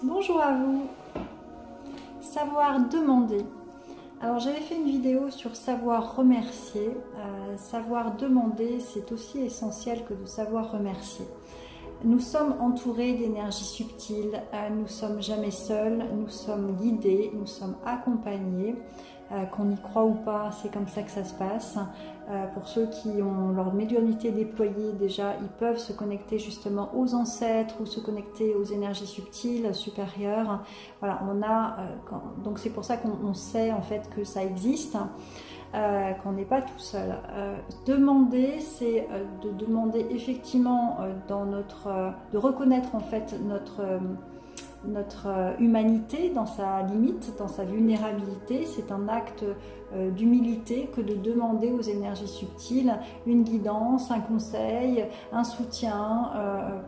Bonjour à vous. Savoir demander. Alors j'avais fait une vidéo sur savoir remercier. Savoir demander, c'est aussi essentiel que de savoir remercier. Nous sommes entourés d'énergie subtile, nous ne sommes jamais seuls, nous sommes guidés, nous sommes accompagnés. Qu'on y croit ou pas, c'est comme ça que ça se passe. Pour ceux qui ont leur médiumnité déployée, déjà, ils peuvent se connecter justement aux ancêtres ou se connecter aux énergies subtiles, supérieures. Voilà, donc c'est pour ça qu'on sait en fait que ça existe, qu'on n'est pas tout seul. Demander, c'est de demander effectivement de reconnaître en fait notre humanité dans sa limite, dans sa vulnérabilité. C'est un acte d'humilité que de demander aux énergies subtiles une guidance, un conseil, un soutien,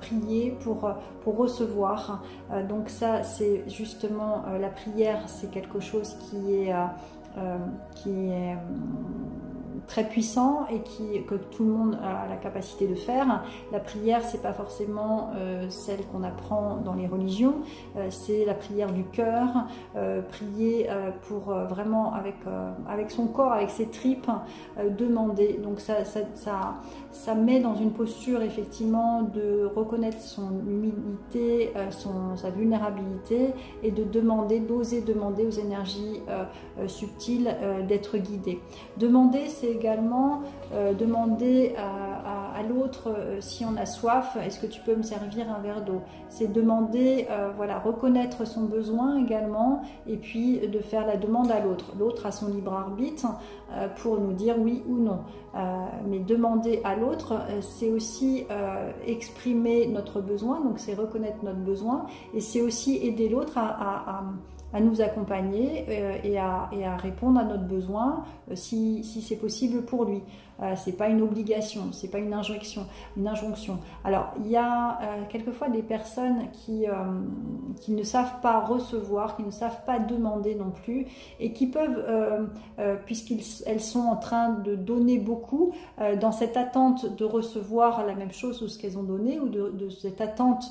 prier pour recevoir. Donc ça, c'est justement la prière, c'est quelque chose qui est très puissant et que tout le monde a la capacité de faire. La prière, c'est pas forcément celle qu'on apprend dans les religions, c'est la prière du cœur, prier pour vraiment avec son corps, avec ses tripes, demander. Donc ça met dans une posture effectivement de reconnaître son humilité, sa vulnérabilité et de demander, d'oser demander aux énergies subtiles d'être guidées. Demander, c'est également demander à l'autre si on a soif, est-ce que tu peux me servir un verre d'eau? C'est demander, voilà, reconnaître son besoin également et puis de faire la demande à l'autre. L'autre a son libre arbitre pour nous dire oui ou non. Mais demander à l'autre, c'est aussi exprimer notre besoin, donc c'est reconnaître notre besoin et c'est aussi aider l'autre à nous accompagner et à répondre à notre besoin si c'est possible pour lui. C'est pas une obligation, c'est pas une injonction. Alors il y a quelquefois des personnes qui ne savent pas recevoir, qui ne savent pas demander non plus et qui peuvent, puisqu'elles sont en train de donner beaucoup, dans cette attente de recevoir la même chose ou ce qu'elles ont donné, ou de cette attente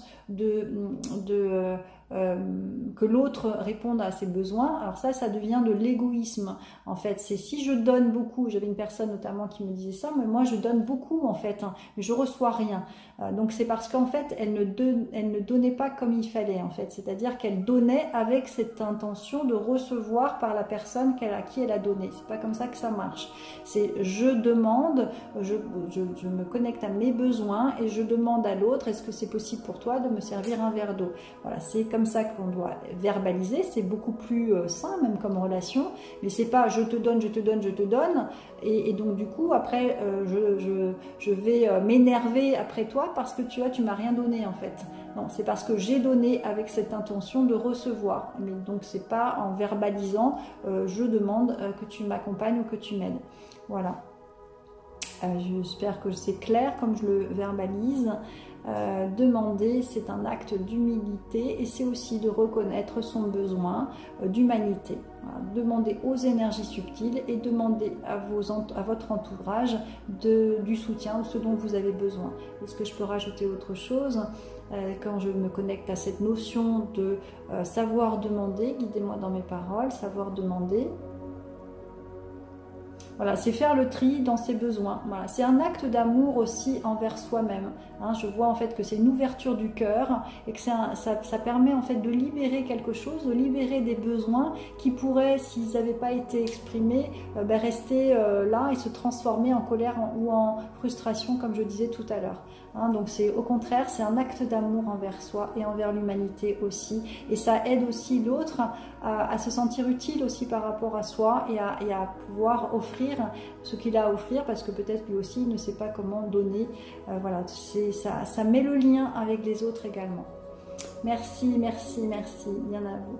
que l'autre réponde à ses besoins. Alors ça devient de l'égoïsme en fait. C'est si je donne beaucoup, j'avais une personne notamment qui me disait ça, mais moi je donne beaucoup en fait, mais je reçois rien. Donc c'est parce qu'en fait elle ne donnait pas comme il fallait en fait, c'est-à-dire qu'elle donnait avec cette intention de recevoir par la personne à qui elle a donné. C'est pas comme ça que ça marche. C'est je demande, je me connecte à mes besoins et je demande à l'autre, est-ce que c'est possible pour toi de me servir un verre d'eau? Voilà, c'est comme ça qu'on doit verbaliser, c'est beaucoup plus sain même comme relation, mais c'est pas je te donne, je te donne, je te donne, et donc du coup après je vais m'énerver après toi parce que tu m'as rien donné en fait. Non, c'est parce que j'ai donné avec cette intention de recevoir, mais donc c'est pas en verbalisant je demande que tu m'accompagnes ou que tu m'aides. Voilà. J'espère que c'est clair comme je le verbalise. Demander, c'est un acte d'humilité et c'est aussi de reconnaître son besoin d'humanité. Voilà. Demandez aux énergies subtiles et demandez à votre entourage du soutien ou ce dont vous avez besoin. Est-ce que je peux rajouter autre chose? Quand je me connecte à cette notion de savoir demander, guidez-moi dans mes paroles, savoir demander. Voilà, c'est faire le tri dans ses besoins. Voilà, c'est un acte d'amour aussi envers soi-même. Hein, je vois en fait que c'est une ouverture du cœur et que ça permet en fait de libérer quelque chose, de libérer des besoins qui pourraient, s'ils n'avaient pas été exprimés, rester là et se transformer en colère ou en frustration, comme je disais tout à l'heure. Hein, donc c'est au contraire, c'est un acte d'amour envers soi et envers l'humanité aussi. Et ça aide aussi l'autre à se sentir utile aussi par rapport à soi et à pouvoir offrir ce qu'il a à offrir parce que peut-être lui aussi il ne sait pas comment donner. Voilà, ça met le lien avec les autres également. Merci, merci, merci. Bien à vous.